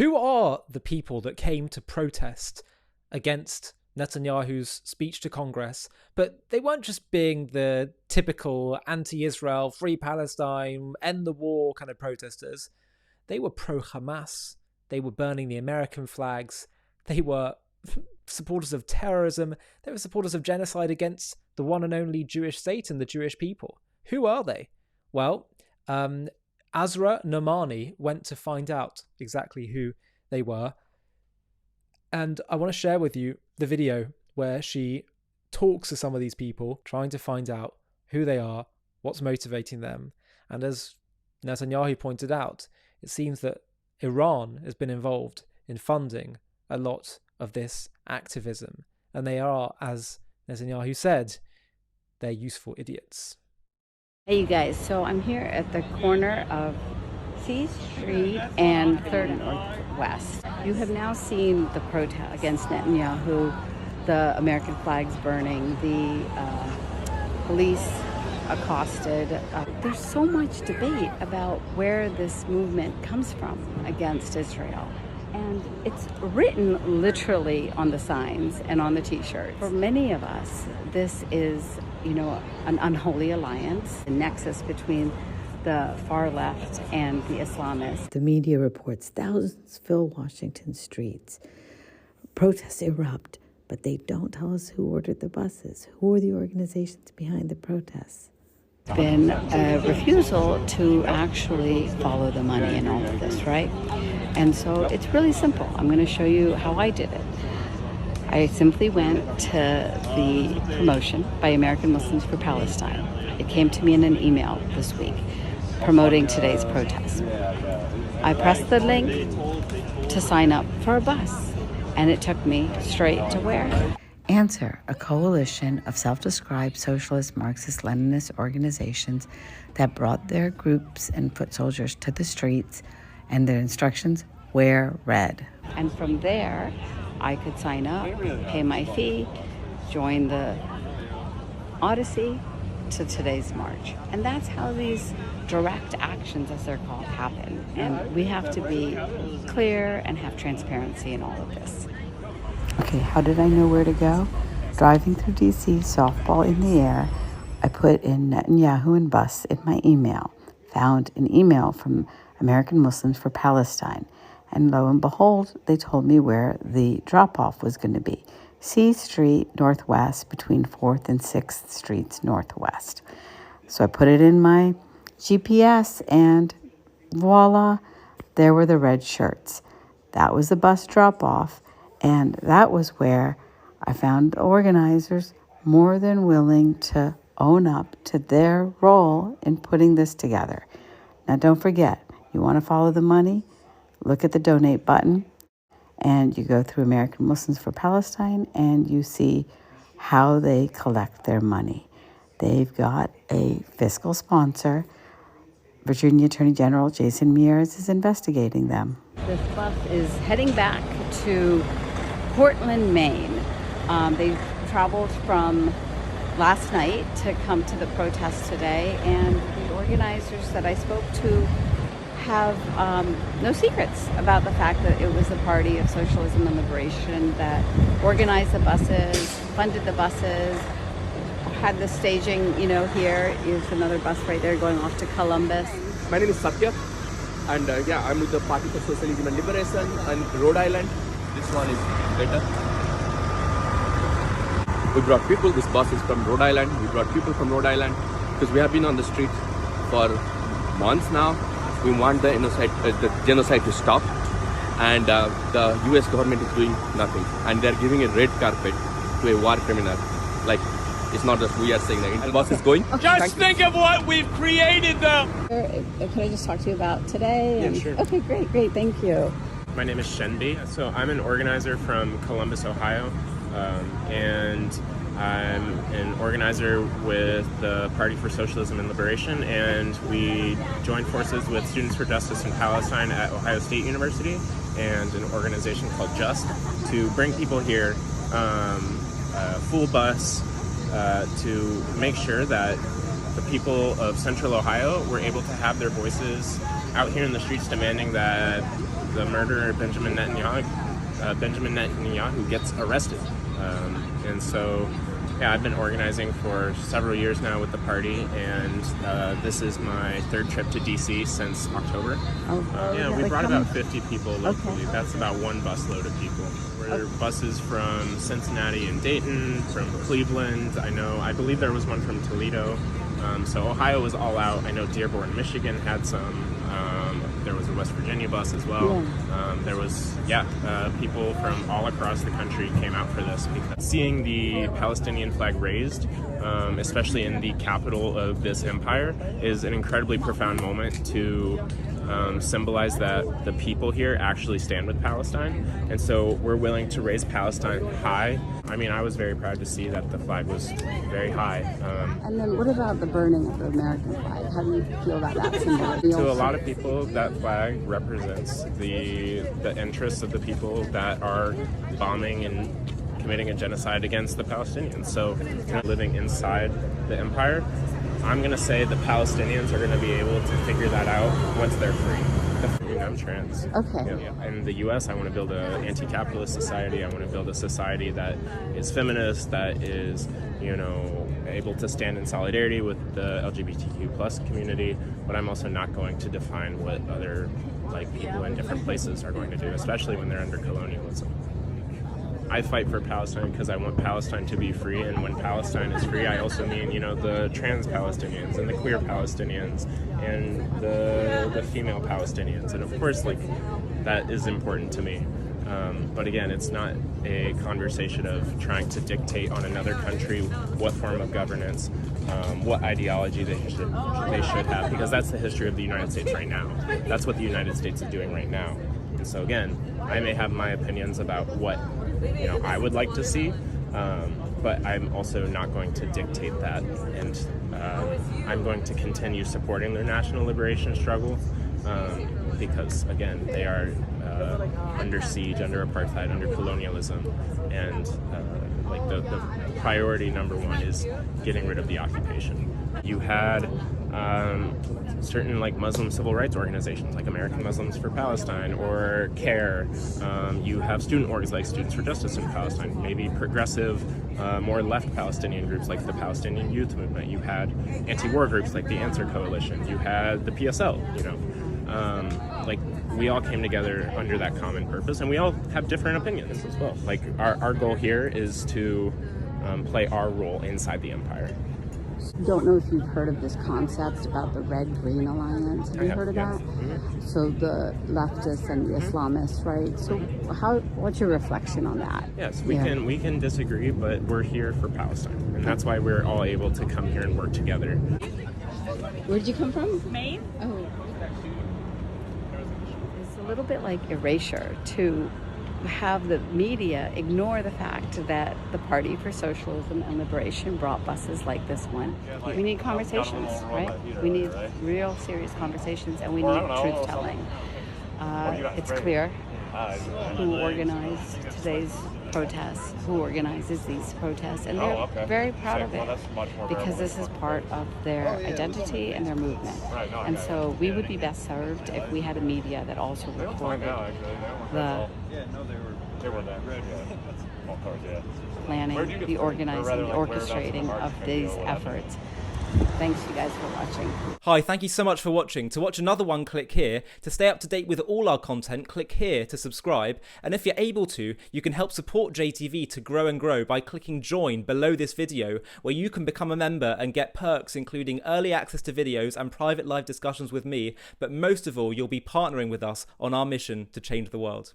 Who are the people that came to protest against Netanyahu's speech to Congress? But they weren't just being the typical anti-Israel, free Palestine, end the war kind of protesters. They were pro-Hamas. They were burning the American flags. They were supporters of terrorism. They were supporters of genocide against the one and only Jewish state and the Jewish people. Who are they? Well, Asra Nomani went to find out exactly who they were. And I want to share with you the video where she talks to some of these people, trying to find out who they are, what's motivating them. And as Netanyahu pointed out, it seems that Iran has been involved in funding a lot of this activism. And they are, as Netanyahu said, they're useful idiots. Hey you guys, so I'm here at the corner of C Street and 3rd Northwest. You have now seen the protest against Netanyahu, the American flags burning, the police accosted. There's so much debate about where this movement comes from against Israel. And it's written literally on the signs and on the t-shirts. For many of us, this is, an unholy alliance, a nexus between the far left and the Islamists. The media reports thousands fill Washington streets. Protests erupt, but they don't tell us who ordered the buses. Who are the organizations behind the protests? Been a refusal to actually follow the money in all of this, right? And so it's really simple. I'm going to show you how I did it. I simply went to the promotion by American Muslims for Palestine. It came to me in an email this week promoting today's protest. I pressed the link to sign up for a bus, and it took me straight to where? Answer, a coalition of self-described socialist Marxist-Leninist organizations that brought their groups and foot soldiers to the streets, and their instructions, wear red. And from there, I could sign up, pay my fee, join the Odyssey to today's march. And that's how these direct actions, as they're called, happen. And we have to be clear and have transparency in all of this. Okay, how did I know where to go? Driving through D.C., softball in the air, I put in Netanyahu and bus in my email, found an email from American Muslims for Palestine, and lo and behold, they told me where the drop-off was going to be. C Street Northwest between 4th and 6th Streets Northwest. So I put it in my GPS and voila, there were the red shirts. That was the bus drop-off, and that was where I found organizers more than willing to own up to their role in putting this together. Now don't forget, you want to follow the money? Look at the donate button, and you go through American Muslims for Palestine, and you see how they collect their money. They've got a fiscal sponsor. Virginia Attorney General Jason Mears is investigating them. This bus is heading back to Portland, Maine. They traveled from last night to come to the protest today, and the organizers that I spoke to have no secrets about the fact that it was the Party of Socialism and Liberation that organized the buses, funded the buses, had the staging, here is another bus right there going off to Columbus. My name is Satya, and I'm with the Party for Socialism and Liberation and Rhode Island. This one is better. We brought people, this bus is from Rhode Island. We brought people from Rhode Island because we have been on the street for months now. We want the genocide to stop, and the US government is doing nothing, and they're giving a red carpet to a war criminal. Like, it's not just we are saying that. The bus is going. Just think of what we've created, though. Could I just talk to you about today? Yeah, sure. Okay, great, thank you. My name is Shenbi. So I'm an organizer from Columbus, Ohio, and I'm an organizer with the Party for Socialism and Liberation, and we joined forces with Students for Justice in Palestine at Ohio State University and an organization called JUST to bring people here, a full bus, to make sure that the people of Central Ohio were able to have their voices out here in the streets demanding that the murderer of Benjamin Netanyahu gets arrested. And so, yeah, I've been organizing for several years now with the party, and this is my third trip to DC since October. Yeah, we brought about 50 people locally. Okay. That's about one busload of people. There are buses from Cincinnati and Dayton, from Cleveland. I believe there was one from Toledo. So Ohio was all out. I know Dearborn, Michigan had some. There was a West Virginia bus as well. There was, people from all across the country came out for this, because seeing the Palestinian flag raised, especially in the capital of this empire, is an incredibly profound moment to symbolize that the people here actually stand with Palestine. And so we're willing to raise Palestine high. I mean, I was very proud to see that the flag was very high. And then what about the burning of the American flag? How do you feel about that symbol? To a lot of people, that flag represents the interests of the people that are bombing and committing a genocide against the Palestinians. So, living inside the empire, I'm going to say the Palestinians are going to be able to figure that out once they're free. I'm trans. Okay. In the U.S., I want to build an anti-capitalist society. I want to build a society that is feminist, that is, able to stand in solidarity with the LGBTQ plus community. But I'm also not going to define what other people in different places are going to do, especially when they're under colonialism. I fight for Palestine because I want Palestine to be free, and when Palestine is free, I also mean, the trans Palestinians and the queer Palestinians and the female Palestinians, and of course, that is important to me. But again, it's not a conversation of trying to dictate on another country what form of governance, what ideology they should have, because that's the history of the United States right now. That's what the United States is doing right now. And so again, I may have my opinions about what I would like to see, but I'm also not going to dictate that, and I'm going to continue supporting their national liberation struggle, because again, they are under siege, under apartheid, under colonialism, and the priority number one is getting rid of the occupation. You had certain Muslim civil rights organizations like American Muslims for Palestine or CARE. You have student orgs like Students for Justice in Palestine, maybe progressive, more left Palestinian groups like the Palestinian Youth Movement. You had anti-war groups like the Answer Coalition. You had the PSL, we all came together under that common purpose, and we all have different opinions as well. Our goal here is to play our role inside the empire. Don't know if you've heard of this concept about the Red-Green Alliance. Have you heard of that? Mm-hmm. So the leftists and the Islamists, right? So what's your reflection on that? Yes, we can disagree, but we're here for Palestine, and that's why we're all able to come here and work together. Where did you come from? Maine. Oh. It's a little bit like erasure to have the media ignore the fact that the Party for Socialism and Liberation brought buses like this one. We need conversations, right? We need real serious conversations, and we need truth-telling. It's clear who organized today's protests, who organizes these protests, and they're very proud of it because this is part of their identity and their movement. And so we would be best served if we had a media that also reported the planning, the organizing, the orchestrating of these efforts. Thanks you guys for watching. Hi, thank you so much for watching. To watch another one, click here. To stay up to date with all our content, click here to subscribe. And if you're able to, you can help support JTV to grow and grow by clicking join below this video, where you can become a member and get perks including early access to videos and private live discussions with me. But most of all, you'll be partnering with us on our mission to change the world.